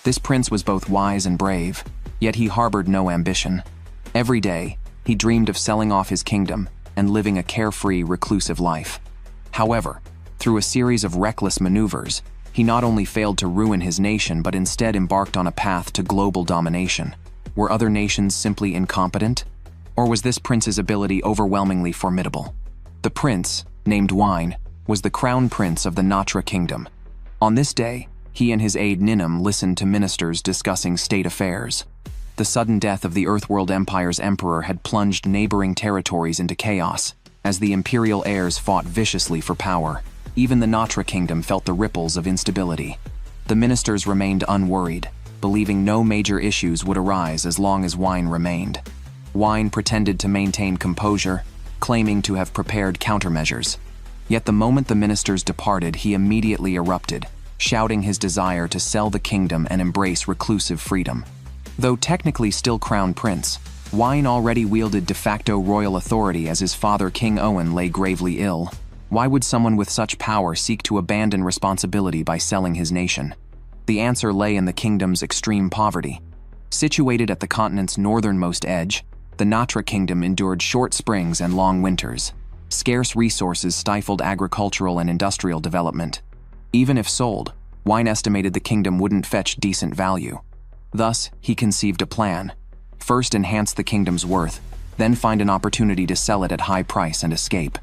This prince was both wise and brave, yet he harbored no ambition. Every day, he dreamed of selling off his kingdom and living a carefree, reclusive life. However, through a series of reckless maneuvers, he not only failed to ruin his nation but instead embarked on a path to global domination. Were other nations simply incompetent? Or was this prince's ability overwhelmingly formidable? The prince, named Wine, was the crown prince of the Natra kingdom. On this day, he and his aide Ninum listened to ministers discussing state affairs. The sudden death of the Earthworld Empire's emperor had plunged neighboring territories into chaos, as the imperial heirs fought viciously for power. Even the Natra kingdom felt the ripples of instability. The ministers remained unworried, believing no major issues would arise as long as Wine remained. Wine pretended to maintain composure, claiming to have prepared countermeasures. Yet the moment the ministers departed, he immediately erupted, shouting his desire to sell the kingdom and embrace reclusive freedom. Though technically still crown prince, Wine already wielded de facto royal authority as his father King Owen lay gravely ill. Why would someone with such power seek to abandon responsibility by selling his nation? The answer lay in the kingdom's extreme poverty. Situated at the continent's northernmost edge, the Natra kingdom endured short springs and long winters. Scarce resources stifled agricultural and industrial development. Even if sold, Wine estimated the kingdom wouldn't fetch decent value. Thus, he conceived a plan. First enhance the kingdom's worth, then find an opportunity to sell it at high price and escape.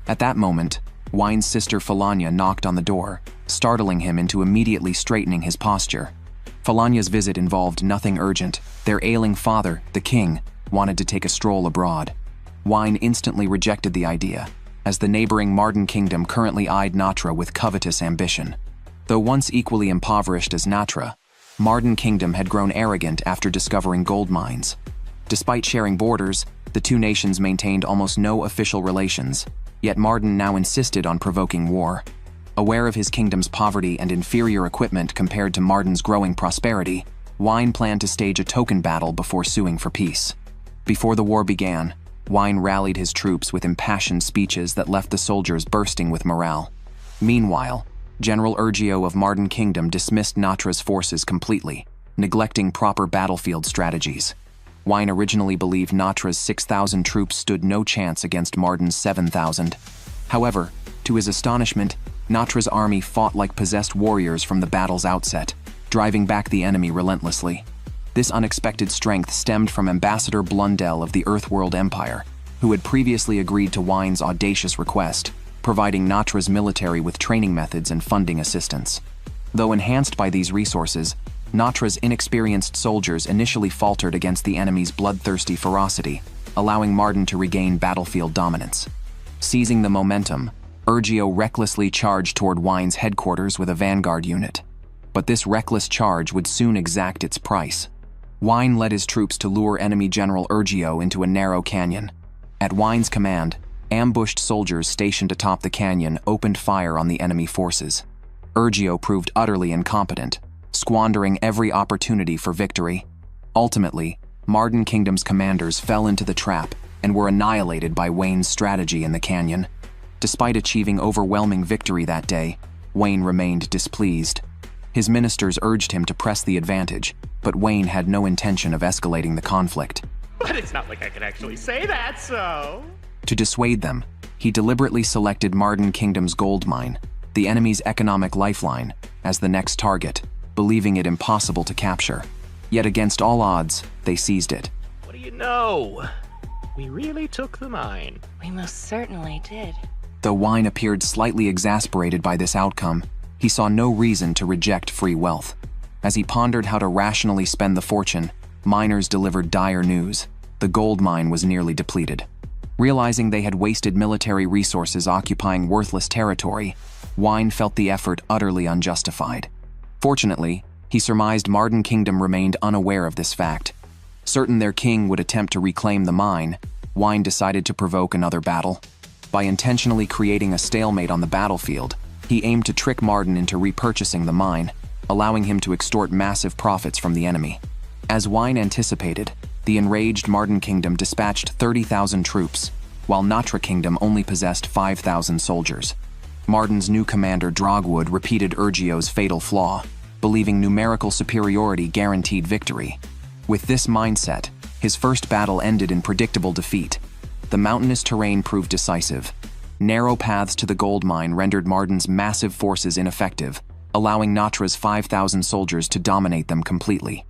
At that moment, Wine's sister Falanya knocked on the door, startling him into immediately straightening his posture. Falanya's visit involved nothing urgent. Their ailing father, the king, wanted to take a stroll abroad. Wine instantly rejected the idea, as the neighboring Marden kingdom currently eyed Natra with covetous ambition. Though once equally impoverished as Natra, Marden kingdom had grown arrogant after discovering gold mines. Despite sharing borders, the two nations maintained almost no official relations, yet Marden now insisted on provoking war. Aware of his kingdom's poverty and inferior equipment compared to Marden's growing prosperity, Wine planned to stage a token battle before suing for peace. Before the war began, Wine rallied his troops with impassioned speeches that left the soldiers bursting with morale. Meanwhile, General Urgio of Marden Kingdom dismissed Natra's forces completely, neglecting proper battlefield strategies. Wine originally believed Natra's 6,000 troops stood no chance against Marden's 7,000. However, to his astonishment, Natra's army fought like possessed warriors from the battle's outset, driving back the enemy relentlessly. This unexpected strength stemmed from Ambassador Blundell of the Earthworld Empire, who had previously agreed to Wine's audacious request, providing Natra's military with training methods and funding assistance. Though enhanced by these resources, Natra's inexperienced soldiers initially faltered against the enemy's bloodthirsty ferocity, allowing Marden to regain battlefield dominance. Seizing the momentum, Urgio recklessly charged toward Wine's headquarters with a vanguard unit. But this reckless charge would soon exact its price. Wine led his troops to lure enemy General Urgio into a narrow canyon. At Wine's command, ambushed soldiers stationed atop the canyon opened fire on the enemy forces. Urgio proved utterly incompetent, squandering every opportunity for victory. Ultimately, Marden Kingdom's commanders fell into the trap and were annihilated by Wayne's strategy in the canyon. Despite achieving overwhelming victory that day, Wayne remained displeased. His ministers urged him to press the advantage, but Wayne had no intention of escalating the conflict. But it's not like I could actually say that, so... To dissuade them, he deliberately selected Marden Kingdom's gold mine, the enemy's economic lifeline, as the next target, believing it impossible to capture. Yet against all odds, they seized it. What do you know? We really took the mine. We most certainly did. Though Wine appeared slightly exasperated by this outcome, he saw no reason to reject free wealth. As he pondered how to rationally spend the fortune, miners delivered dire news. The gold mine was nearly depleted. Realizing they had wasted military resources occupying worthless territory, Wine felt the effort utterly unjustified. Fortunately, he surmised Marden Kingdom remained unaware of this fact. Certain their king would attempt to reclaim the mine, Wine decided to provoke another battle. By intentionally creating a stalemate on the battlefield, he aimed to trick Marden into repurchasing the mine, allowing him to extort massive profits from the enemy. As Wine anticipated, the enraged Marden Kingdom dispatched 30,000 troops, while Natra Kingdom only possessed 5,000 soldiers. Marden's new commander Drogwood repeated Urgio's fatal flaw. believing numerical superiority guaranteed victory. With this mindset, his first battle ended in predictable defeat. The mountainous terrain proved decisive. Narrow paths to the gold mine rendered Marden's massive forces ineffective, allowing Natra's 5,000 soldiers to dominate them completely.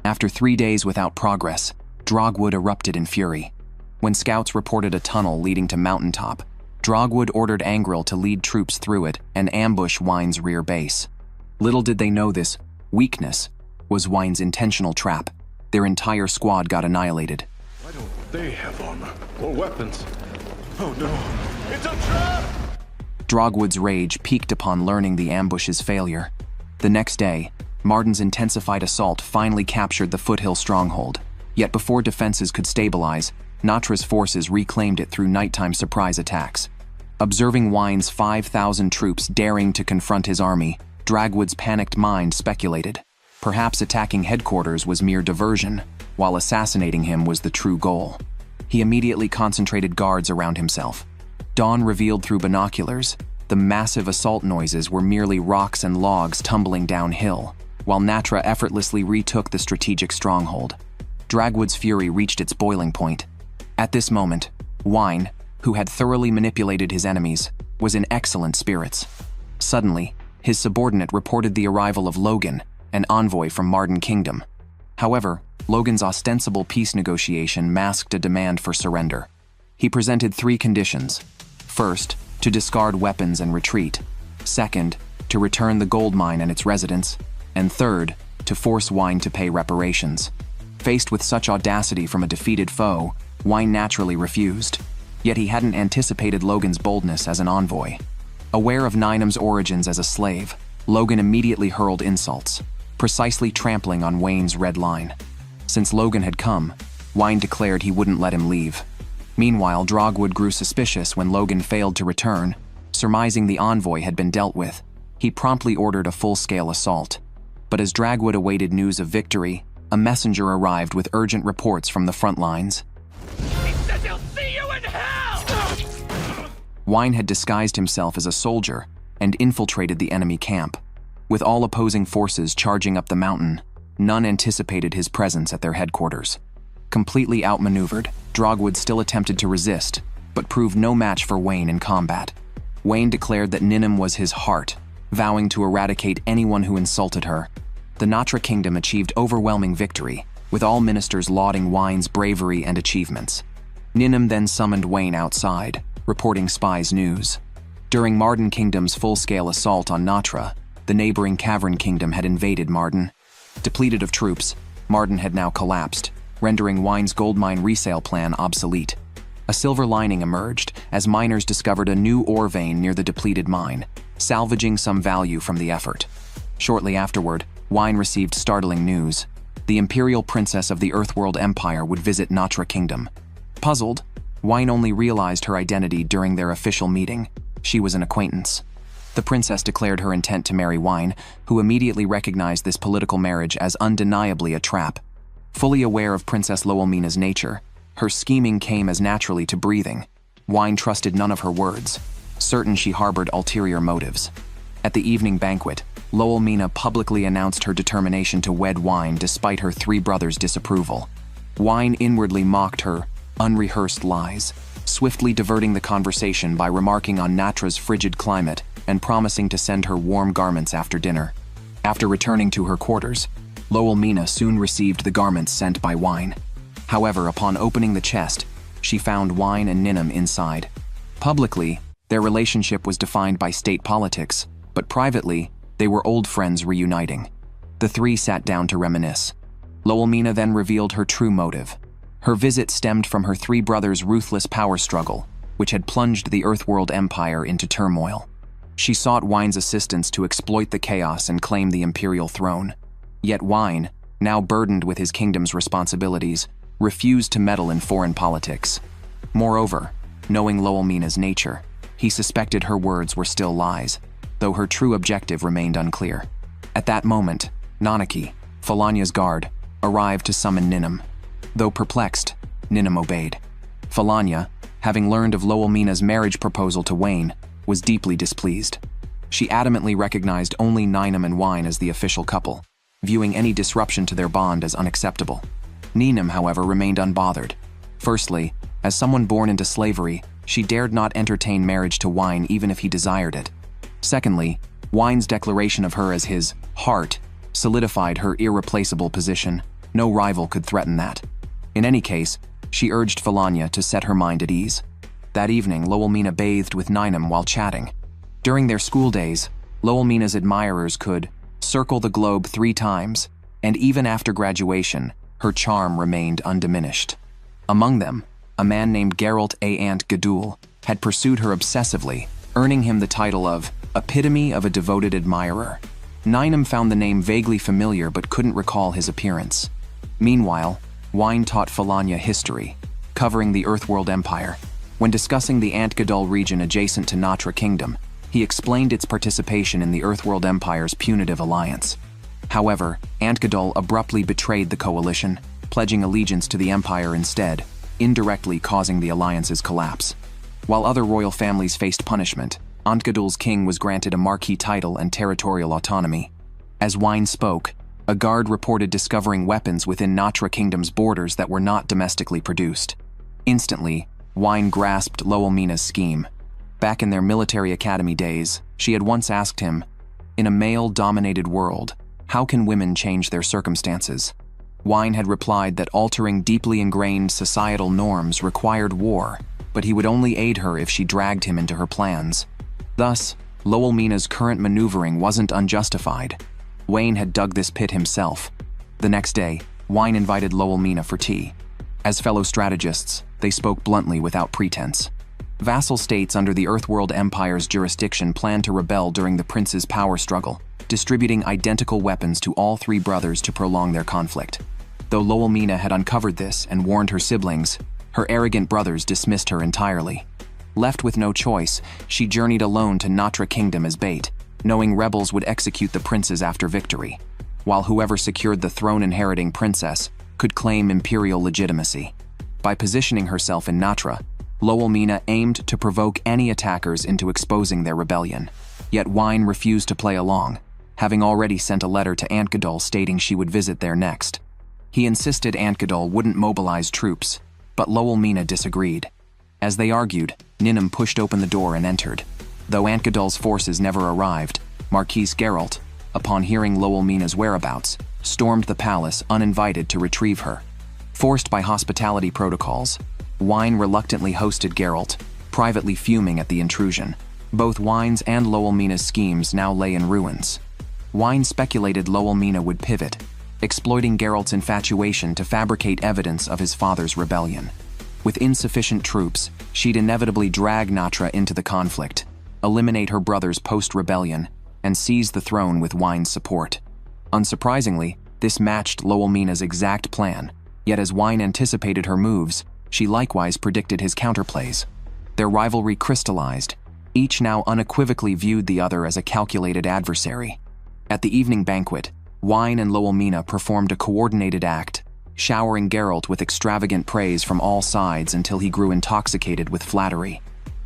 After 3 days without progress, Drogwood erupted in fury. When scouts reported a tunnel leading to Mountaintop, Drogwood ordered Angril to lead troops through it and ambush Wine's rear base. Little did they know this weakness was Wine's intentional trap. Their entire squad got annihilated. Why don't they have armor or weapons? Oh no, it's a trap! Drogwood's rage peaked upon learning the ambush's failure. The next day, Marden's intensified assault finally captured the foothill stronghold. Yet before defenses could stabilize, Natra's forces reclaimed it through nighttime surprise attacks. Observing Wine's 5,000 troops daring to confront his army, Drogwood's panicked mind speculated. Perhaps attacking headquarters was mere diversion, while assassinating him was the true goal. He immediately concentrated guards around himself. Dawn revealed through binoculars the massive assault noises were merely rocks and logs tumbling downhill, while Natra effortlessly retook the strategic stronghold. Drogwood's fury reached its boiling point. At this moment, Wine, who had thoroughly manipulated his enemies, was in excellent spirits. Suddenly, his subordinate reported the arrival of Logan, an envoy from Marden Kingdom. However, Logan's ostensible peace negotiation masked a demand for surrender. He presented 3 conditions. First, to discard weapons and retreat. Second, to return the gold mine and its residents. And third, to force Wine to pay reparations. Faced with such audacity from a defeated foe, Wine naturally refused. Yet he hadn't anticipated Logan's boldness as an envoy. Aware of Ninum's origins as a slave, Logan immediately hurled insults, precisely trampling on Wayne's red line. Since Logan had come, Wine declared he wouldn't let him leave. Meanwhile, Drogwood grew suspicious when Logan failed to return. Surmising the envoy had been dealt with, he promptly ordered a full-scale assault. But as Drogwood awaited news of victory, a messenger arrived with urgent reports from the front lines. He says he'll see you in hell! Wine had disguised himself as a soldier and infiltrated the enemy camp. With all opposing forces charging up the mountain, none anticipated his presence at their headquarters. Completely outmaneuvered, Drogwood still attempted to resist, but proved no match for Wayne in combat. Wayne declared that Ninum was his heart, vowing to eradicate anyone who insulted her. The Natra Kingdom achieved overwhelming victory, with all ministers lauding Wine's bravery and achievements. Ninum then summoned Wayne outside, reporting spies' news. During Marden Kingdom's full-scale assault on Natra, the neighboring Cavern Kingdom had invaded Marden. Depleted of troops, Marden had now collapsed, rendering Wine's gold mine resale plan obsolete. A silver lining emerged as miners discovered a new ore vein near the depleted mine, salvaging some value from the effort. Shortly afterward, Wine received startling news. The Imperial Princess of the Earthworld Empire would visit Natra Kingdom. Puzzled, Wine only realized her identity during their official meeting. She was an acquaintance. The princess declared her intent to marry Wine, who immediately recognized this political marriage as undeniably a trap. Fully aware of Princess Lowelmina's nature, her scheming came as naturally to breathing. Wine trusted none of her words, certain she harbored ulterior motives. At the evening banquet, Lowelmina publicly announced her determination to wed Wine despite her 3 brothers' disapproval. Wine inwardly mocked her unrehearsed lies, swiftly diverting the conversation by remarking on Natra's frigid climate and promising to send her warm garments after dinner. After returning to her quarters, Lowelmina soon received the garments sent by Wine. However, upon opening the chest, she found Wine and Ninum inside. Publicly, their relationship was defined by state politics, but privately, they were old friends reuniting. The 3 sat down to reminisce. Lowelmina then revealed her true motive. Her visit stemmed from her 3 brothers' ruthless power struggle, which had plunged the Earthworld Empire into turmoil. She sought Wine's assistance to exploit the chaos and claim the imperial throne. Yet Wine, now burdened with his kingdom's responsibilities, refused to meddle in foreign politics. Moreover, knowing Lowelmina's nature, he suspected her words were still lies, though her true objective remained unclear. At that moment, Nanaki, Falania's guard, arrived to summon Ninum. Though perplexed, Ninum obeyed. Falania, having learned of Lowelmina's marriage proposal to Wayne, was deeply displeased. She adamantly recognized only Ninum and Wine as the official couple, viewing any disruption to their bond as unacceptable. Ninum, however, remained unbothered. Firstly, as someone born into slavery, she dared not entertain marriage to Wine even if he desired it. Secondly, Wine's declaration of her as his heart solidified her irreplaceable position. No rival could threaten that. In any case, she urged Falanya to set her mind at ease. That evening, Lowellmina bathed with Ninum while chatting. During their school days, Lowellmina's admirers could circle the globe 3 times, and even after graduation, her charm remained undiminished. Among them, a man named Geralt A. Ant Gadul had pursued her obsessively, earning him the title of epitome of a devoted admirer. Ninum found the name vaguely familiar but couldn't recall his appearance. Meanwhile, Wine taught Falanya history, covering the Earthworld Empire. When discussing the Ant Gadul region adjacent to Natra Kingdom, he explained its participation in the Earthworld Empire's punitive alliance. However, Ant Gadul abruptly betrayed the coalition, pledging allegiance to the Empire instead, indirectly causing the alliance's collapse. While other royal families faced punishment, Ant Gadul's king was granted a marquis title and territorial autonomy. As Wine spoke, a guard reported discovering weapons within Natra Kingdom's borders that were not domestically produced. Instantly, Wine grasped Lowellmina's scheme. Back in their military academy days, she had once asked him, "In a male-dominated world, how can women change their circumstances?" Wine had replied that altering deeply ingrained societal norms required war, but he would only aid her if she dragged him into her plans. Thus, Lowellmina's current maneuvering wasn't unjustified. Wayne had dug this pit himself. The next day, Wine invited Lowellmina for tea. As fellow strategists, they spoke bluntly without pretense. Vassal states under the Earthworld Empire's jurisdiction planned to rebel during the prince's power struggle, distributing identical weapons to all 3 brothers to prolong their conflict. Though Lowellmina had uncovered this and warned her siblings, her arrogant brothers dismissed her entirely. Left with no choice, she journeyed alone to Natra Kingdom as bait, knowing rebels would execute the princes after victory, while whoever secured the throne-inheriting princess could claim imperial legitimacy. By positioning herself in Natra, Lowellmina aimed to provoke any attackers into exposing their rebellion. Yet Wine refused to play along, having already sent a letter to Ant Gadul stating she would visit there next. He insisted Ant Gadul wouldn't mobilize troops, but Lowellmina disagreed. As they argued, Ninum pushed open the door and entered. Though Ant Gadul's forces never arrived, Marquis Geralt, upon hearing Lowellmina's whereabouts, stormed the palace uninvited to retrieve her. Forced by hospitality protocols, Wine reluctantly hosted Geralt, privately fuming at the intrusion. Both Wine's and Lowellmina's schemes now lay in ruins. Wine speculated Lowellmina would pivot, exploiting Geralt's infatuation to fabricate evidence of his father's rebellion. With insufficient troops, she'd inevitably drag Natra into the conflict, eliminate her brothers post-rebellion, and seize the throne with Wine's support. Unsurprisingly, this matched Lowellmina's exact plan, yet as Wine anticipated her moves, she likewise predicted his counterplays. Their rivalry crystallized. Each now unequivocally viewed the other as a calculated adversary. At the evening banquet, Wine and Lowellmina performed a coordinated act, showering Geralt with extravagant praise from all sides until he grew intoxicated with flattery.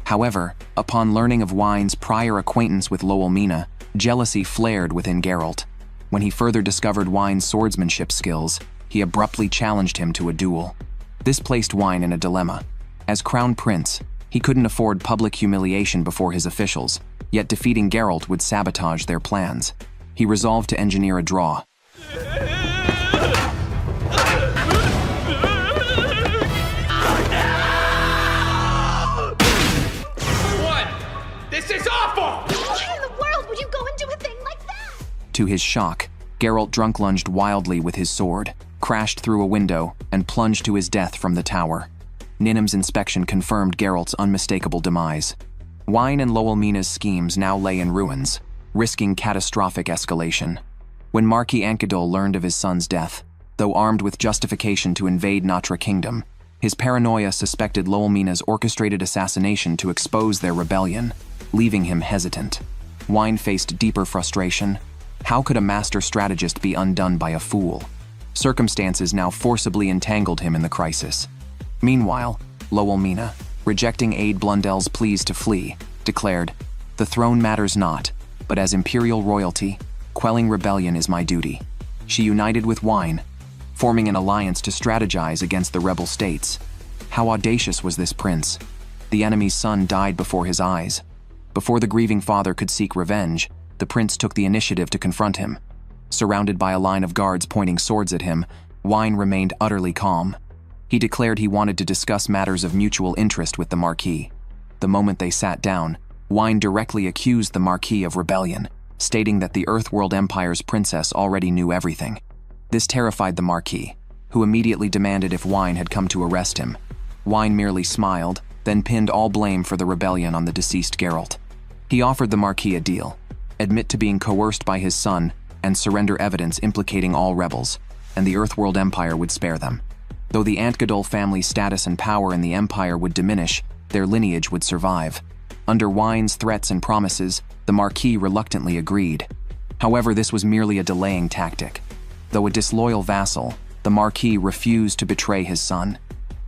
However, upon learning of Wine's prior acquaintance with Lowellmina, jealousy flared within Geralt. When he further discovered Wine's swordsmanship skills, he abruptly challenged him to a duel. This placed Wine in a dilemma. As crown prince, he couldn't afford public humiliation before his officials, yet defeating Geralt would sabotage their plans. He resolved to engineer a draw. This is awful! Why in the world would you go and do a thing like that? To his shock, Geralt drunk lunged wildly with his sword, crashed through a window, and plunged to his death from the tower. Ninum's inspection confirmed Geralt's unmistakable demise. Wine and Lowellmina's schemes now lay in ruins, risking catastrophic escalation. When Marquis Ant Gadul learned of his son's death, though armed with justification to invade Natra Kingdom, his paranoia suspected Lowellmina's orchestrated assassination to expose their rebellion, leaving him hesitant. Wine faced deeper frustration. How could a master strategist be undone by a fool? Circumstances now forcibly entangled him in the crisis. Meanwhile, Lowellmina, rejecting Aide Blundel's pleas to flee, declared, "The throne matters not. but as imperial royalty, quelling rebellion is my duty. She united with Wine, forming an alliance to strategize against the rebel states. How audacious was this prince? The enemy's son died before his eyes. Before the grieving father could seek revenge, the prince took the initiative to confront him. Surrounded by a line of guards pointing swords at him, Wine remained utterly calm. He declared he wanted to discuss matters of mutual interest with the Marquis. The moment they sat down, Wine directly accused the Marquis of rebellion, stating that the Earthworld Empire's princess already knew everything. This terrified the Marquis, who immediately demanded if Wine had come to arrest him. Wine merely smiled, then pinned all blame for the rebellion on the deceased Geralt. He offered the Marquis a deal: admit to being coerced by his son and surrender evidence implicating all rebels, and the Earthworld Empire would spare them. Though the Antgadol family's status and power in the Empire would diminish, their lineage would survive. Under Wine's threats and promises, the Marquis reluctantly agreed. However, this was merely a delaying tactic. Though a disloyal vassal, the Marquis refused to betray his son.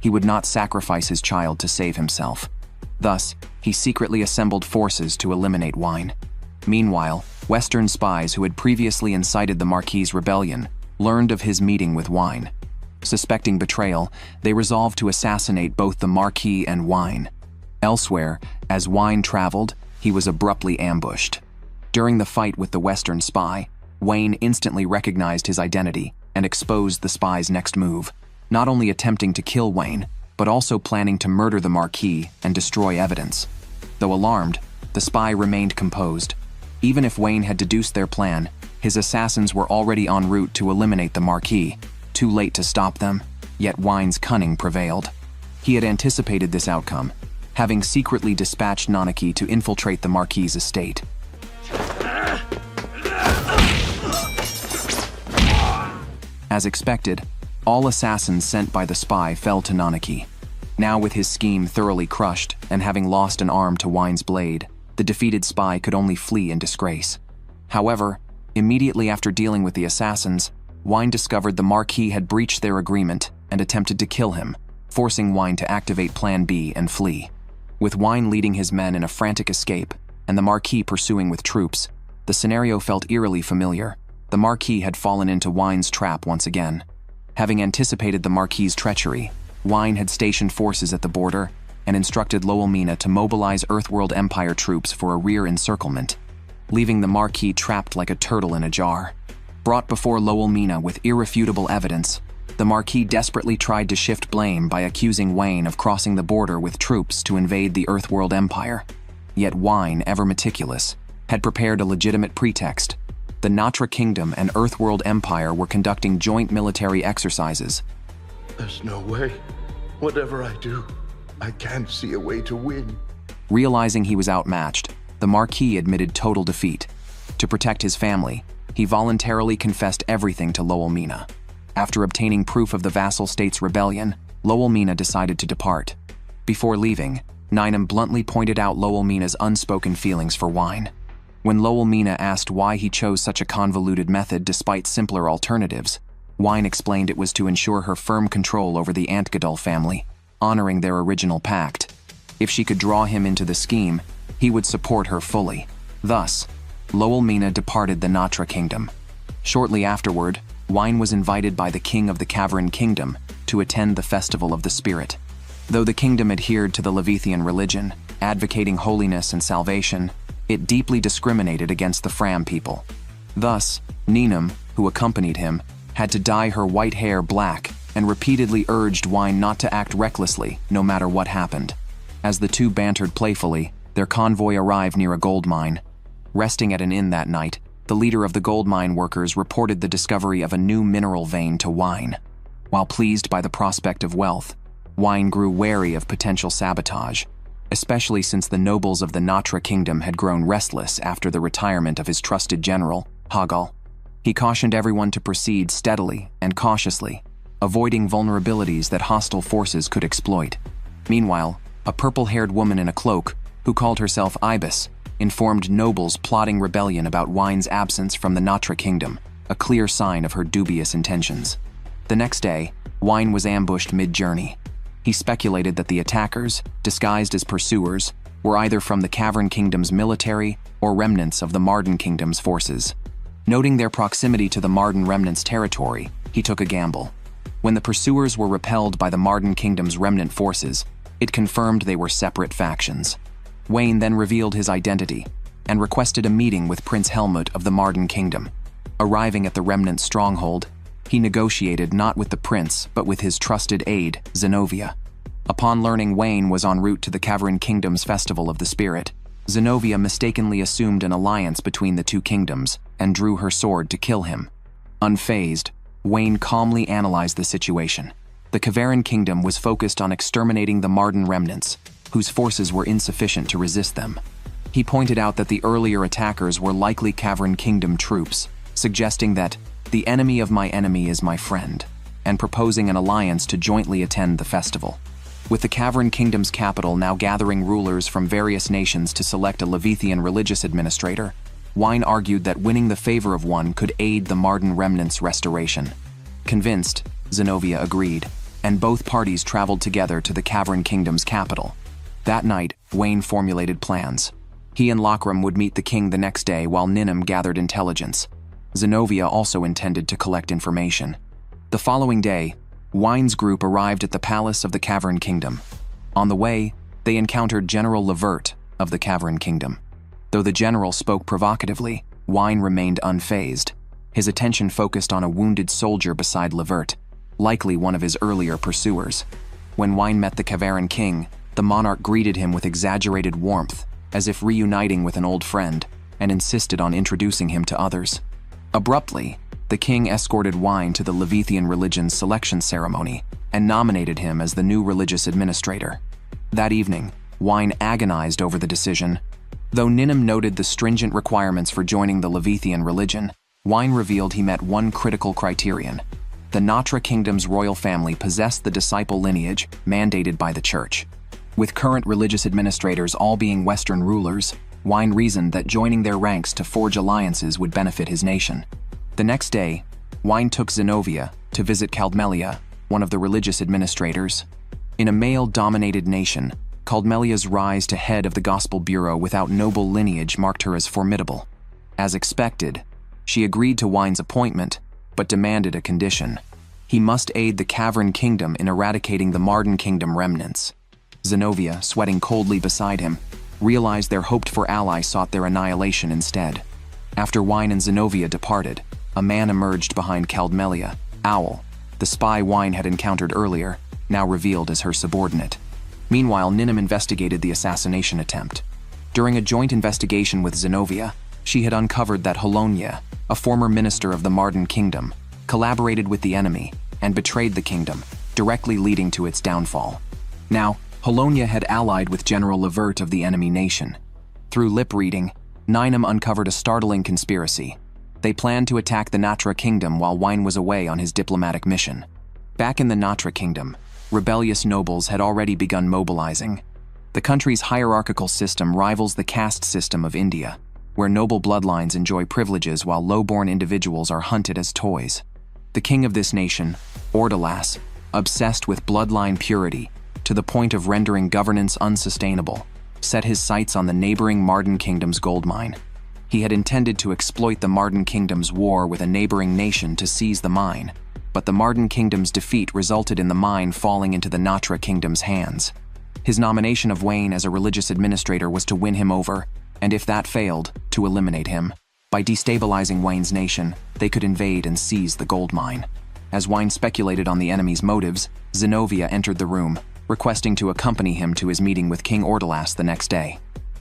He would not sacrifice his child to save himself. Thus, he secretly assembled forces to eliminate Wine. Meanwhile, Western spies who had previously incited the Marquis' rebellion learned of his meeting with Wine. Suspecting betrayal, they resolved to assassinate both the Marquis and Wine. Elsewhere, as Wine traveled, he was abruptly ambushed. During the fight with the Western spy, Wayne instantly recognized his identity and exposed the spy's next move, not only attempting to kill Wayne, but also planning to murder the Marquis and destroy evidence. Though alarmed, the spy remained composed. Even if Wayne had deduced their plan, his assassins were already en route to eliminate the Marquis. Too late to stop them, yet Wine's cunning prevailed. He had anticipated this outcome, having secretly dispatched Nanaki to infiltrate the Marquis' estate. As expected, all assassins sent by the spy fell to Nanaki. Now with his scheme thoroughly crushed and having lost an arm to Wine's blade, the defeated spy could only flee in disgrace. However, immediately after dealing with the assassins, Wine discovered the Marquis had breached their agreement and attempted to kill him, forcing Wine to activate Plan B and flee. With Wine leading his men in a frantic escape and the Marquis pursuing with troops, the scenario felt eerily familiar. The Marquis had fallen into Wine's trap once again. Having anticipated the Marquis' treachery, Wine had stationed forces at the border and instructed Lowelmina to mobilize Earthworld Empire troops for a rear encirclement, leaving the Marquis trapped like a turtle in a jar. Brought before Lowelmina with irrefutable evidence, the Marquis desperately tried to shift blame by accusing Wayne of crossing the border with troops to invade the Earthworld Empire. Yet Wine, ever meticulous, had prepared a legitimate pretext. The Natra Kingdom and Earthworld Empire were conducting joint military exercises. There's no way. Whatever I do, I can't see a way to win. Realizing he was outmatched, the Marquis admitted total defeat. To protect his family, he voluntarily confessed everything to Lowelmina. After obtaining proof of the vassal state's rebellion, Lowelmina decided to depart. Before leaving, Ninam bluntly pointed out Lowelmina's unspoken feelings for Wine. When Lowelmina asked why he chose such a convoluted method despite simpler alternatives, Wine explained it was to ensure her firm control over the Antgadol family, honoring their original pact. If she could draw him into the scheme, he would support her fully. Thus, Lowelmina departed the Natra Kingdom. Shortly afterward, Wine was invited by the King of the Cavern Kingdom to attend the Festival of the Spirit. Though the kingdom adhered to the Levithian religion, advocating holiness and salvation, it deeply discriminated against the Fram people. Thus, Ninam, who accompanied him, had to dye her white hair black and repeatedly urged Wine not to act recklessly, no matter what happened. As the two bantered playfully, their convoy arrived near a gold mine. Resting at an inn that night, the leader of the gold mine workers reported the discovery of a new mineral vein to Wine. While pleased by the prospect of wealth, Wine grew wary of potential sabotage, especially since the nobles of the Natra Kingdom had grown restless after the retirement of his trusted general, Hagal. He cautioned everyone to proceed steadily and cautiously, avoiding vulnerabilities that hostile forces could exploit. Meanwhile, a purple-haired woman in a cloak, who called herself Ibis, informed nobles plotting rebellion about Wine's absence from the Natra Kingdom, a clear sign of her dubious intentions. The next day, Wine was ambushed mid-journey. He speculated that the attackers, disguised as pursuers, were either from the Cavern Kingdom's military or remnants of the Marden Kingdom's forces. Noting their proximity to the Marden remnants' territory, he took a gamble. When the pursuers were repelled by the Marden Kingdom's remnant forces, it confirmed they were separate factions. Wayne then revealed his identity and requested a meeting with Prince Helmut of the Marden Kingdom. Arriving at the remnant stronghold, he negotiated not with the prince but with his trusted aide, Zenobia. Upon learning Wayne was en route to the Cavern Kingdom's Festival of the Spirit, Zenobia mistakenly assumed an alliance between the two kingdoms and drew her sword to kill him. Unfazed, Wayne calmly analyzed the situation. The Cavern Kingdom was focused on exterminating the Marden remnants, whose forces were insufficient to resist them. He pointed out that the earlier attackers were likely Cavern Kingdom troops, suggesting that the enemy of my enemy is my friend, and proposing an alliance to jointly attend the festival. With the Cavern Kingdom's capital now gathering rulers from various nations to select a Levithian religious administrator, Wayne argued that winning the favor of one could aid the Marden remnants' restoration. Convinced, Zenobia agreed, and both parties traveled together to the Cavern Kingdom's capital. That night, Wayne formulated plans. He and Lockram would meet the king the next day while Ninum gathered intelligence. Zenobia also intended to collect information. The following day, Wayne's group arrived at the palace of the Cavern Kingdom. On the way, they encountered General Levert of the Cavern Kingdom. Though the general spoke provocatively, Wayne remained unfazed. His attention focused on a wounded soldier beside Levert, likely one of his earlier pursuers. When Wayne met the Cavern King, the monarch greeted him with exaggerated warmth, as if reuniting with an old friend, and insisted on introducing him to others. Abruptly, the king escorted Wayne to the Levithian religion's selection ceremony and nominated him as the new religious administrator. That evening, Wayne agonized over the decision. Though Ninum noted the stringent requirements for joining the Levithian religion, Wayne revealed he met one critical criterion. The Natra Kingdom's royal family possessed the disciple lineage mandated by the church. With current religious administrators all being Western rulers, Wayne reasoned that joining their ranks to forge alliances would benefit his nation. The next day, Wayne took Zenobia to visit Caldmelia, one of the religious administrators. In a male-dominated nation, Caldmelia's rise to head of the Gospel Bureau without noble lineage marked her as formidable. As expected, she agreed to Wayne's appointment, but demanded a condition. He must aid the Cavern Kingdom in eradicating the Marden Kingdom remnants. Zenobia, sweating coldly beside him, realized their hoped-for ally sought their annihilation instead. After Wayne and Zenobia departed, a man emerged behind Caldmelia, Owl, the spy Wayne had encountered earlier, now revealed as her subordinate. Meanwhile, Ninum investigated the assassination attempt. During a joint investigation with Zenobia, she had uncovered that Holonia, a former minister of the Marden Kingdom, collaborated with the enemy and betrayed the kingdom, directly leading to its downfall. Now, Holonia had allied with General Levert of the enemy nation. Through lip-reading, Ninum uncovered a startling conspiracy. They planned to attack the Natra Kingdom while Wayne was away on his diplomatic mission. Back in the Natra Kingdom, rebellious nobles had already begun mobilizing. The country's hierarchical system rivals the caste system of India, where noble bloodlines enjoy privileges while low-born individuals are hunted as toys. The king of this nation, Ordalas, obsessed with bloodline purity, to the point of rendering governance unsustainable, set his sights on the neighboring Marden Kingdom's gold mine. He had intended to exploit the Marden Kingdom's war with a neighboring nation to seize the mine, but the Marden Kingdom's defeat resulted in the mine falling into the Natra Kingdom's hands. His nomination of Wayne as a religious administrator was to win him over, and if that failed, to eliminate him. By destabilizing Wayne's nation, they could invade and seize the gold mine. As Wayne speculated on the enemy's motives, Zenobia entered the room, requesting to accompany him to his meeting with King Ordalas the next day.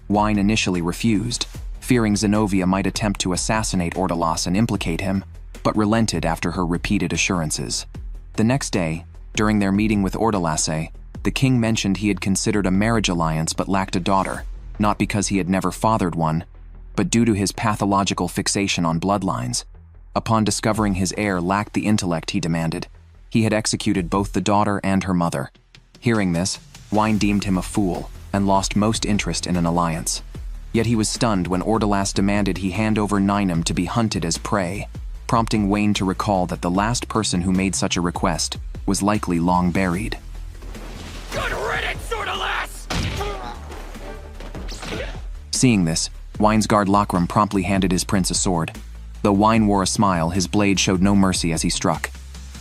Wayne initially refused, fearing Zenobia might attempt to assassinate Ordalas and implicate him, but relented after her repeated assurances. The next day, during their meeting with Ordalas, the king mentioned he had considered a marriage alliance but lacked a daughter, not because he had never fathered one, but due to his pathological fixation on bloodlines. Upon discovering his heir lacked the intellect he demanded, he had executed both the daughter and her mother. Hearing this, Wayne deemed him a fool and lost most interest in an alliance. Yet he was stunned when Ordalas demanded he hand over Ninum to be hunted as prey, prompting Wayne to recall that the last person who made such a request was likely long buried. Good riddance, Ordalas! Seeing this, Wine's guard Lokram promptly handed his prince a sword. Though Wine wore a smile, his blade showed no mercy as he struck.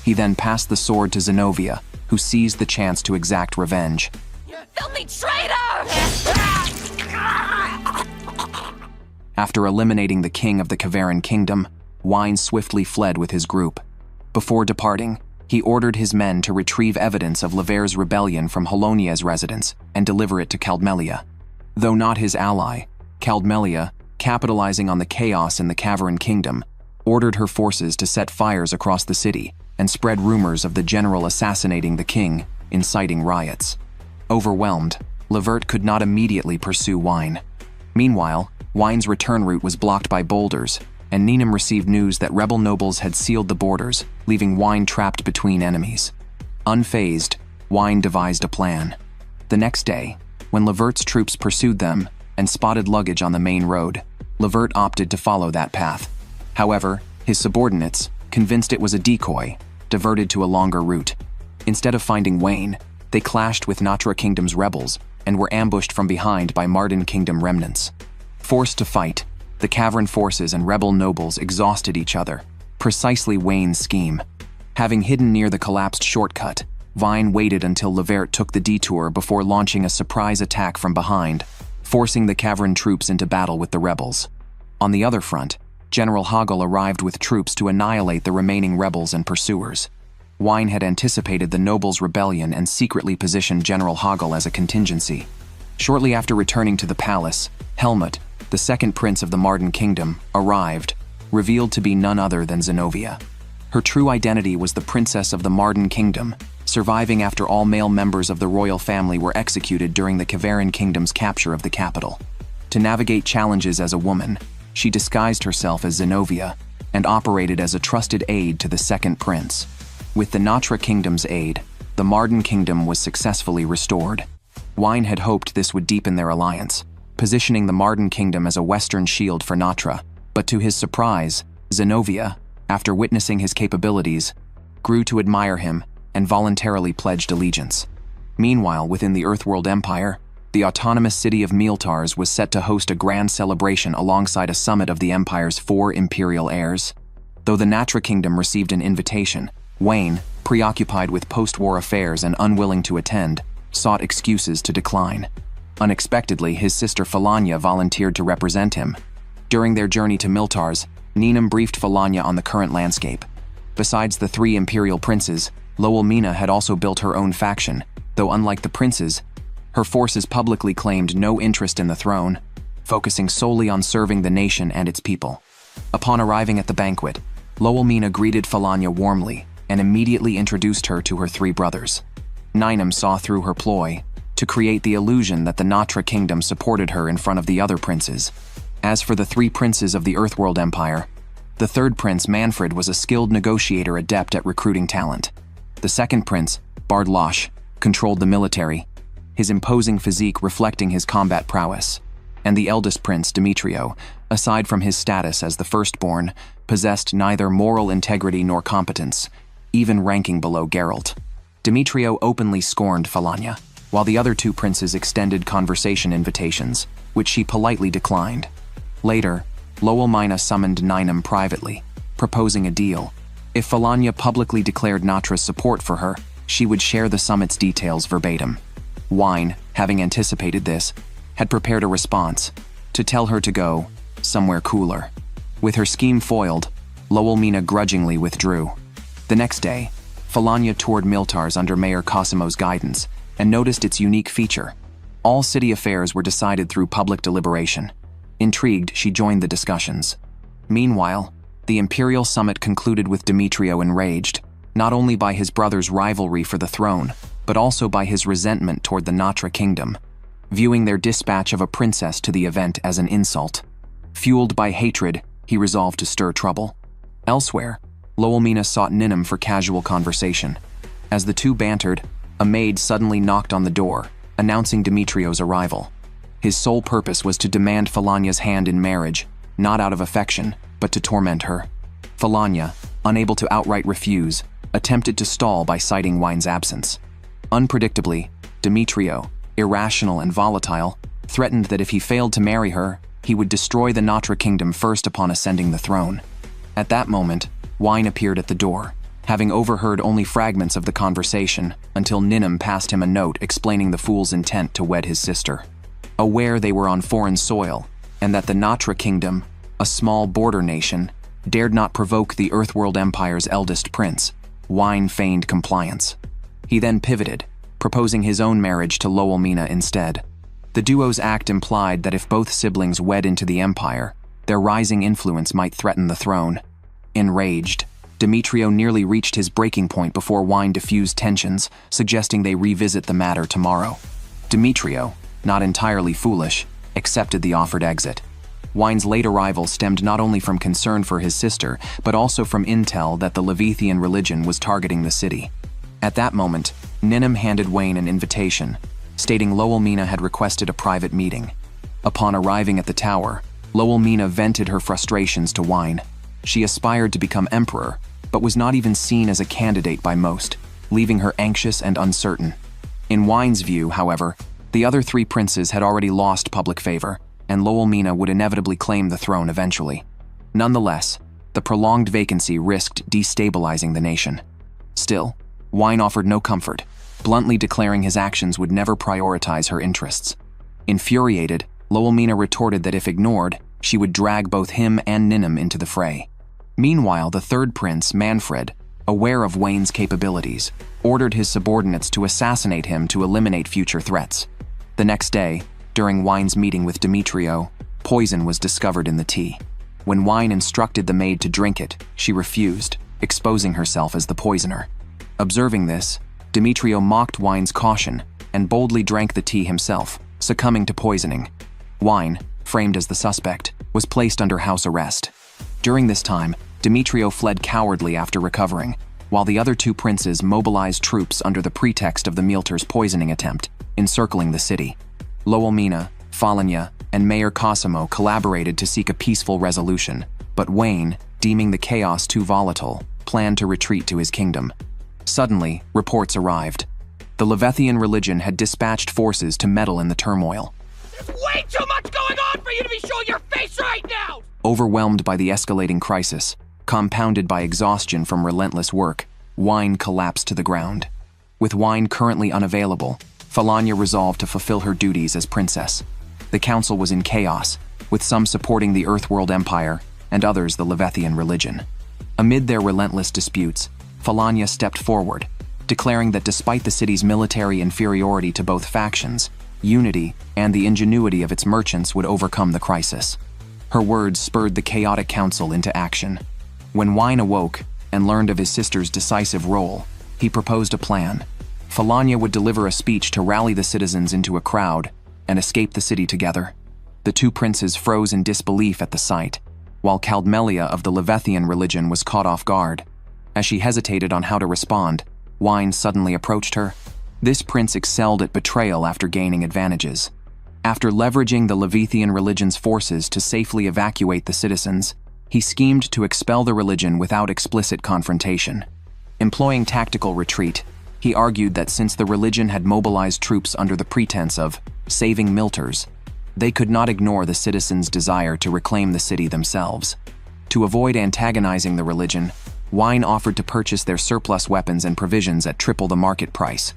He then passed the sword to Zenobia, who seized the chance to exact revenge. Filthy traitor! After eliminating the king of the Kavaran kingdom, Wine swiftly fled with his group. Before departing, he ordered his men to retrieve evidence of Lever's rebellion from Holonia's residence and deliver it to Caldmelia. Though not his ally, Caldmelia, capitalizing on the chaos in the Kavaran kingdom, ordered her forces to set fires across the city and spread rumors of the general assassinating the king, inciting riots. Overwhelmed, Levert could not immediately pursue Wine. Meanwhile, Wine's return route was blocked by boulders, and Ninam received news that rebel nobles had sealed the borders, leaving Wine trapped between enemies. Unfazed, Wine devised a plan. The next day, when Levert's troops pursued them and spotted luggage on the main road, Levert opted to follow that path. However, his subordinates, convinced it was a decoy, diverted to a longer route. Instead of finding Wayne, they clashed with Natra Kingdom's rebels and were ambushed from behind by Marden Kingdom remnants. Forced to fight, the Kavaran forces and rebel nobles exhausted each other, precisely Wayne's scheme. Having hidden near the collapsed shortcut, Vine waited until Levert took the detour before launching a surprise attack from behind, forcing the Kavaran troops into battle with the rebels. On the other front, General Hoggle arrived with troops to annihilate the remaining rebels and pursuers. Wine had anticipated the nobles' rebellion and secretly positioned General Hoggle as a contingency. Shortly after returning to the palace, Helmut, the second prince of the Marden Kingdom, arrived, revealed to be none other than Zenobia. Her true identity was the princess of the Marden Kingdom, surviving after all male members of the royal family were executed during the Kavaran Kingdom's capture of the capital. To navigate challenges as a woman, she disguised herself as Zenobia and operated as a trusted aide to the second prince. With the Natra Kingdom's aid, the Marden Kingdom was successfully restored. Wine had hoped this would deepen their alliance, positioning the Marden Kingdom as a western shield for Natra, but to his surprise, Zenobia, after witnessing his capabilities, grew to admire him and voluntarily pledged allegiance. Meanwhile, within the Earthworld Empire, the autonomous city of Miltars was set to host a grand celebration alongside a summit of the Empire's 4 imperial heirs. Though the Natra Kingdom received an invitation, Wayne, preoccupied with post-war affairs and unwilling to attend, sought excuses to decline. Unexpectedly, his sister Falanya volunteered to represent him. During their journey to Miltars, Ninam briefed Falanya on the current landscape. Besides the 3 imperial princes, Lowelmina had also built her own faction, though unlike the princes, her forces publicly claimed no interest in the throne, focusing solely on serving the nation and its people. Upon arriving at the banquet, Lowelmina greeted Falanya warmly and immediately introduced her to her 3 brothers. Ninam saw through her ploy to create the illusion that the Natra Kingdom supported her in front of the other princes. As for the 3 princes of the Earthworld Empire, the third prince, Manfred, was a skilled negotiator adept at recruiting talent. The second prince, Bardlosh, controlled the military, his imposing physique reflecting his combat prowess. And the eldest prince, Demetrio, aside from his status as the firstborn, possessed neither moral integrity nor competence, even ranking below Geralt. Demetrio openly scorned Falanya, while the other 2 princes extended conversation invitations, which she politely declined. Later, Lowelmina summoned Ninam privately, proposing a deal. If Falanya publicly declared Natra's support for her, she would share the summit's details verbatim. Wine, having anticipated this, had prepared a response to tell her to go somewhere cooler. With her scheme foiled, Lowelmina grudgingly withdrew. The next day, Falanya toured Miltars under Mayor Cosimo's guidance and noticed its unique feature. All city affairs were decided through public deliberation. Intrigued, she joined the discussions. Meanwhile, the Imperial Summit concluded with Demetrio enraged, not only by his brother's rivalry for the throne, but also by his resentment toward the Natra Kingdom, viewing their dispatch of a princess to the event as an insult. Fueled by hatred, he resolved to stir trouble. Elsewhere, Lowelmina sought Ninam for casual conversation. As the 2 bantered, a maid suddenly knocked on the door, announcing Demetrio's arrival. His sole purpose was to demand Falanya's hand in marriage, not out of affection, but to torment her. Falanya, unable to outright refuse, attempted to stall by citing Wine's absence. Unpredictably, Demetrio, irrational and volatile, threatened that if he failed to marry her, he would destroy the Natra kingdom first upon ascending the throne. At that moment, Wine appeared at the door, having overheard only fragments of the conversation until Ninum passed him a note explaining the fool's intent to wed his sister. Aware they were on foreign soil, and that the Natra kingdom, a small border nation, dared not provoke the Earthworld Empire's eldest prince, Wine feigned compliance. He then pivoted, proposing his own marriage to Lowelmina instead. The duo's act implied that if both siblings wed into the Empire, their rising influence might threaten the throne. Enraged, Demetrio nearly reached his breaking point before Wine diffused tensions, suggesting they revisit the matter tomorrow. Demetrio, not entirely foolish, accepted the offered exit. Wine's late arrival stemmed not only from concern for his sister, but also from intel that the Leviathan religion was targeting the city. At that moment, Ninum handed Wayne an invitation, stating Lowelmina had requested a private meeting. Upon arriving at the tower, Lowelmina vented her frustrations to Wine. She aspired to become emperor, but was not even seen as a candidate by most, leaving her anxious and uncertain. In Wine's view, however, the other three princes had already lost public favor, and Lowelmina would inevitably claim the throne eventually. Nonetheless, the prolonged vacancy risked destabilizing the nation. Still, Wine offered no comfort, bluntly declaring his actions would never prioritize her interests. Infuriated, Lowelmina retorted that if ignored, she would drag both him and Ninum into the fray. Meanwhile, the third prince, Manfred, aware of Wayne's capabilities, ordered his subordinates to assassinate him to eliminate future threats. The next day, during Wine's meeting with Demetrio, poison was discovered in the tea. When Wine instructed the maid to drink it, she refused, exposing herself as the poisoner. Observing this, Demetrio mocked Wine's caution and boldly drank the tea himself, succumbing to poisoning. Wine, framed as the suspect, was placed under house arrest. During this time, Demetrio fled cowardly after recovering, while the other two princes mobilized troops under the pretext of the Mealter's poisoning attempt, encircling the city. Lowelmina, Falanya, and Mayor Cosimo collaborated to seek a peaceful resolution, but Wayne, deeming the chaos too volatile, planned to retreat to his kingdom. Suddenly, reports arrived. The Leviathan religion had dispatched forces to meddle in the turmoil. There's way too much going on for you to be showing your face right now! Overwhelmed by the escalating crisis, compounded by exhaustion from relentless work, Wine collapsed to the ground. With Wine currently unavailable, Falanya resolved to fulfill her duties as princess. The council was in chaos, with some supporting the Earthworld Empire and others the Leviathan religion. Amid their relentless disputes, Falanya stepped forward, declaring that despite the city's military inferiority to both factions, unity and the ingenuity of its merchants would overcome the crisis. Her words spurred the chaotic council into action. When Wine awoke and learned of his sister's decisive role, he proposed a plan. Falanya would deliver a speech to rally the citizens into a crowd and escape the city together. The two princes froze in disbelief at the sight, while Caldmelia of the Leviathan religion was caught off guard. As she hesitated on how to respond, Wine suddenly approached her. This prince excelled at betrayal after gaining advantages. After leveraging the Leviathan religion's forces to safely evacuate the citizens, he schemed to expel the religion without explicit confrontation. Employing tactical retreat, he argued that since the religion had mobilized troops under the pretense of saving Milters, they could not ignore the citizens' desire to reclaim the city themselves. To avoid antagonizing the religion, Wine offered to purchase their surplus weapons and provisions at triple the market price.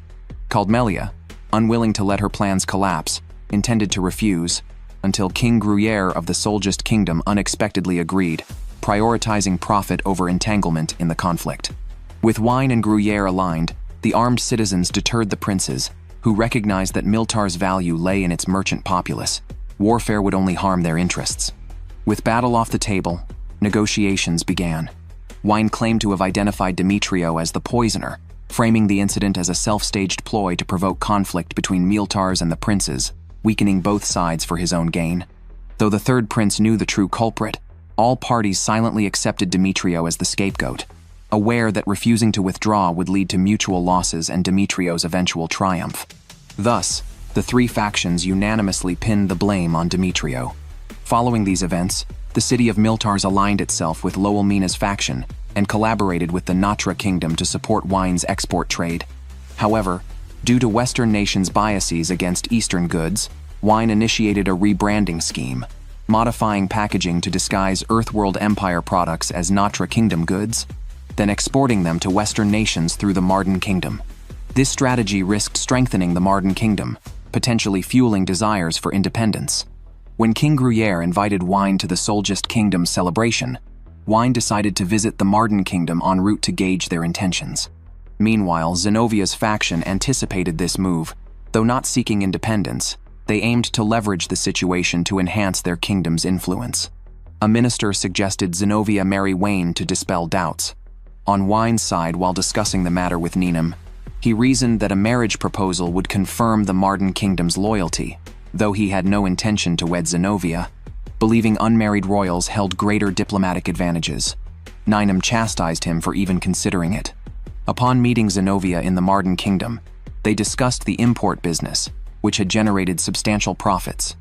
Caldmelia, unwilling to let her plans collapse, intended to refuse, until King Gruyere of the Solgist Kingdom unexpectedly agreed, prioritizing profit over entanglement in the conflict. With Wine and Gruyere aligned, the armed citizens deterred the princes, who recognized that Miltar's value lay in its merchant populace. Warfare would only harm their interests. With battle off the table, negotiations began. Wine claimed to have identified Demetrio as the poisoner, framing the incident as a self-staged ploy to provoke conflict between Miltars and the princes, weakening both sides for his own gain. Though the third prince knew the true culprit, all parties silently accepted Demetrio as the scapegoat, aware that refusing to withdraw would lead to mutual losses and Demetrio's eventual triumph. Thus, the three factions unanimously pinned the blame on Demetrio. Following these events, the city of Miltars aligned itself with Lowelmina's faction and collaborated with the Natra kingdom to support Wine's export trade. However, due to Western nations' biases against Eastern goods, Wine initiated a rebranding scheme, modifying packaging to disguise Earthworld Empire products as Natra Kingdom goods, then exporting them to Western nations through the Marden Kingdom. This strategy risked strengthening the Marden Kingdom, potentially fueling desires for independence. When King Gruyere invited Wine to the Solgest Kingdom's celebration, Wine decided to visit the Marden Kingdom en route to gauge their intentions. Meanwhile, Zenovia's faction anticipated this move. Though not seeking independence, they aimed to leverage the situation to enhance their kingdom's influence. A minister suggested Zenovia marry Wayne to dispel doubts. On Wine's side, while discussing the matter with Ninum, he reasoned that a marriage proposal would confirm the Marden Kingdom's loyalty, though he had no intention to wed Zenovia, believing unmarried royals held greater diplomatic advantages. Ninum chastised him for even considering it. Upon meeting Zenovia in the Marden Kingdom, they discussed the import business, which had generated substantial profits.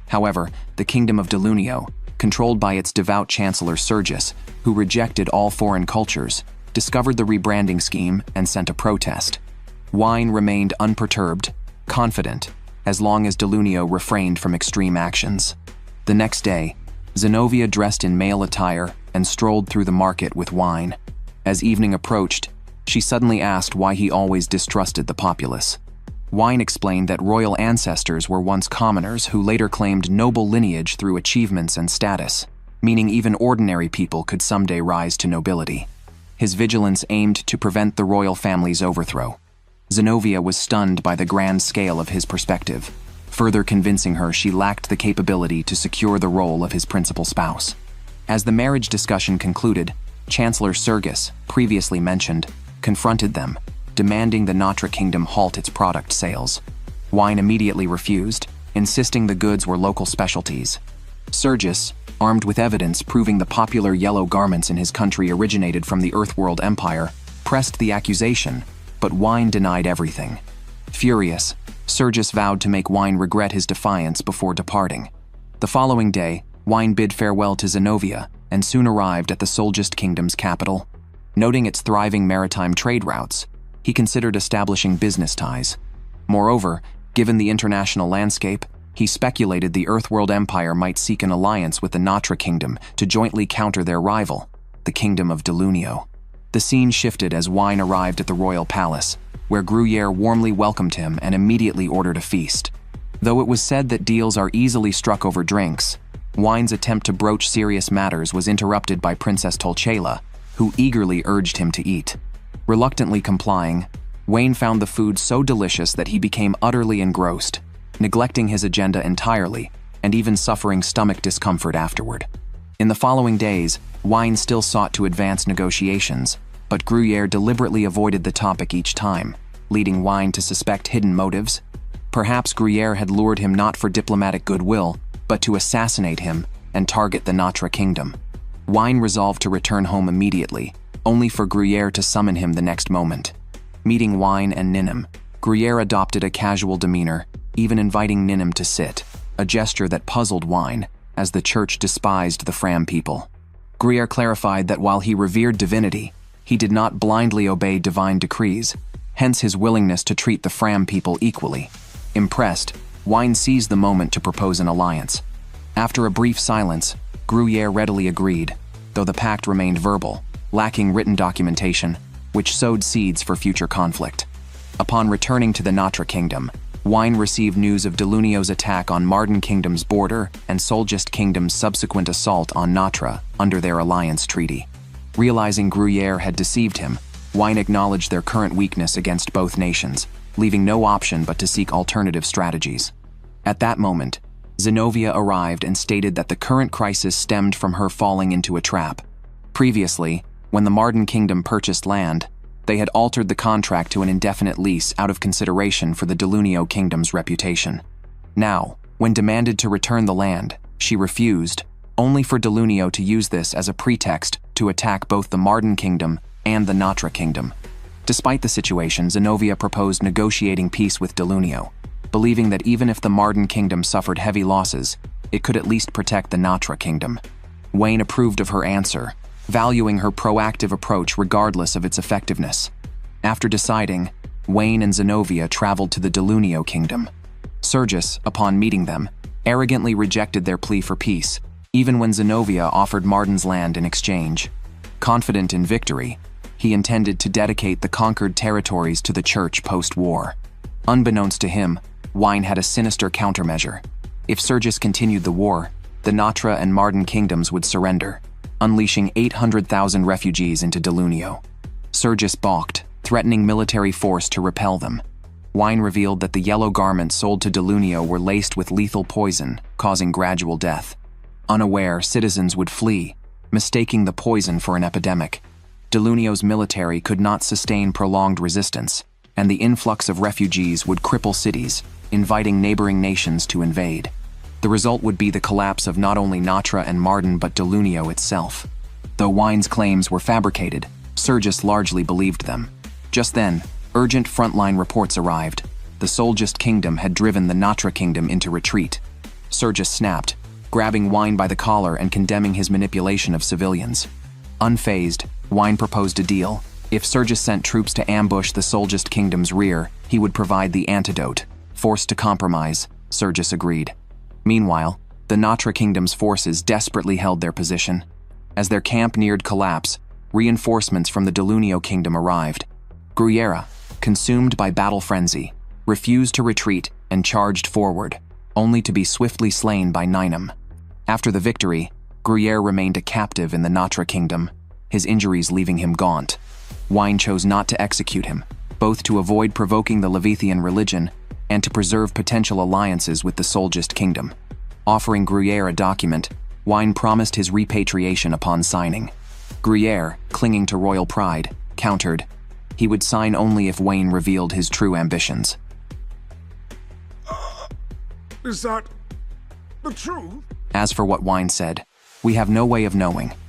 However, the Kingdom of Delunio, controlled by its devout chancellor Sergius, who rejected all foreign cultures, discovered the rebranding scheme and sent a protest. Wine remained unperturbed, confident, as long as Delunio refrained from extreme actions. The next day, Zenovia dressed in male attire and strolled through the market with Wine. As evening approached, she suddenly asked why he always distrusted the populace. Wine explained that royal ancestors were once commoners who later claimed noble lineage through achievements and status, meaning even ordinary people could someday rise to nobility. His vigilance aimed to prevent the royal family's overthrow. Zenovia was stunned by the grand scale of his perspective, further convincing her she lacked the capability to secure the role of his principal spouse. As the marriage discussion concluded, Chancellor Sergius, previously mentioned, confronted them, demanding the Natra Kingdom halt its product sales. Wine immediately refused, insisting the goods were local specialties. Sergius, armed with evidence proving the popular yellow garments in his country originated from the Earthworld Empire, pressed the accusation, but Wine denied everything. Furious, Sergius vowed to make Wine regret his defiance before departing. The following day, Wine bid farewell to Zenovia and soon arrived at the Solgest Kingdom's capital. Noting its thriving maritime trade routes, he considered establishing business ties. Moreover, given the international landscape, he speculated the Earthworld Empire might seek an alliance with the Natra Kingdom to jointly counter their rival, the Kingdom of Delunio. The scene shifted as Wine arrived at the royal palace, where Gruyere warmly welcomed him and immediately ordered a feast. Though it was said that deals are easily struck over drinks, Wine's attempt to broach serious matters was interrupted by Princess Tolchela, who eagerly urged him to eat. Reluctantly complying, Wayne found the food so delicious that he became utterly engrossed, neglecting his agenda entirely and even suffering stomach discomfort afterward. In the following days, Wine still sought to advance negotiations, but Gruyere deliberately avoided the topic each time, leading Wine to suspect hidden motives. Perhaps Gruyere had lured him not for diplomatic goodwill, but to assassinate him and target the Natra Kingdom. Wine resolved to return home immediately, only for Gruyere to summon him the next moment. Meeting Wine and Ninum, Gruyere adopted a casual demeanor, even inviting Ninum to sit, a gesture that puzzled Wine, as the church despised the Fram people. Gruyere clarified that while he revered divinity, he did not blindly obey divine decrees, hence his willingness to treat the Fram people equally. Impressed, Wine seized the moment to propose an alliance. After a brief silence, Gruyere readily agreed, though the pact remained verbal, lacking written documentation, which sowed seeds for future conflict. Upon returning to the Natra Kingdom, Wine received news of Delunio's attack on Marden Kingdom's border and Solgest Kingdom's subsequent assault on Natra under their alliance treaty. Realizing Gruyere had deceived him, Wine acknowledged their current weakness against both nations, leaving no option but to seek alternative strategies. At that moment, Zenovia arrived and stated that the current crisis stemmed from her falling into a trap. Previously, when the Marden Kingdom purchased land, they had altered the contract to an indefinite lease out of consideration for the Delunio Kingdom's reputation. Now, when demanded to return the land, she refused, only for Delunio to use this as a pretext to attack both the Marden Kingdom and the Natra Kingdom. Despite the situation, Zenovia proposed negotiating peace with Delunio, believing that even if the Marden Kingdom suffered heavy losses, it could at least protect the Natra Kingdom. Wayne approved of her answer, valuing her proactive approach regardless of its effectiveness. After deciding, Wayne and Zenovia traveled to the Delunio Kingdom. Sergius, upon meeting them, arrogantly rejected their plea for peace, even when Zenobia offered Marden's land in exchange. Confident in victory, he intended to dedicate the conquered territories to the church post-war. Unbeknownst to him, Wine had a sinister countermeasure. If Sergius continued the war, the Natra and Marden kingdoms would surrender, unleashing 800,000 refugees into Delunio. Sergius balked, threatening military force to repel them. Wine revealed that the yellow garments sold to Delunio were laced with lethal poison, causing gradual death. Unaware, citizens would flee, mistaking the poison for an epidemic. Delunio's military could not sustain prolonged resistance, and the influx of refugees would cripple cities, inviting neighboring nations to invade. The result would be the collapse of not only Natra and Marden but Delunio itself. Though Wine's claims were fabricated, Sergius largely believed them. Just then, urgent frontline reports arrived. The Solgist kingdom had driven the Natra kingdom into retreat. Sergius snapped, grabbing Wine by the collar and condemning his manipulation of civilians. Unfazed, Wine proposed a deal. If Sergius sent troops to ambush the Solgist kingdom's rear, he would provide the antidote. Forced to compromise, Sergius agreed. Meanwhile, the Natra kingdom's forces desperately held their position. As their camp neared collapse, reinforcements from the Delunio kingdom arrived. Gruyere, consumed by battle frenzy, refused to retreat and charged forward, only to be swiftly slain by Ninum. After the victory, Gruyere remained a captive in the Natra kingdom, his injuries leaving him gaunt. Wine chose not to execute him, both to avoid provoking the Levithian religion and to preserve potential alliances with the Solgist kingdom. Offering Gruyere a document, Wine promised his repatriation upon signing. Gruyere, clinging to royal pride, countered. He would sign only if Wayne revealed his true ambitions. Is that the truth? As for what Wine said, we have no way of knowing.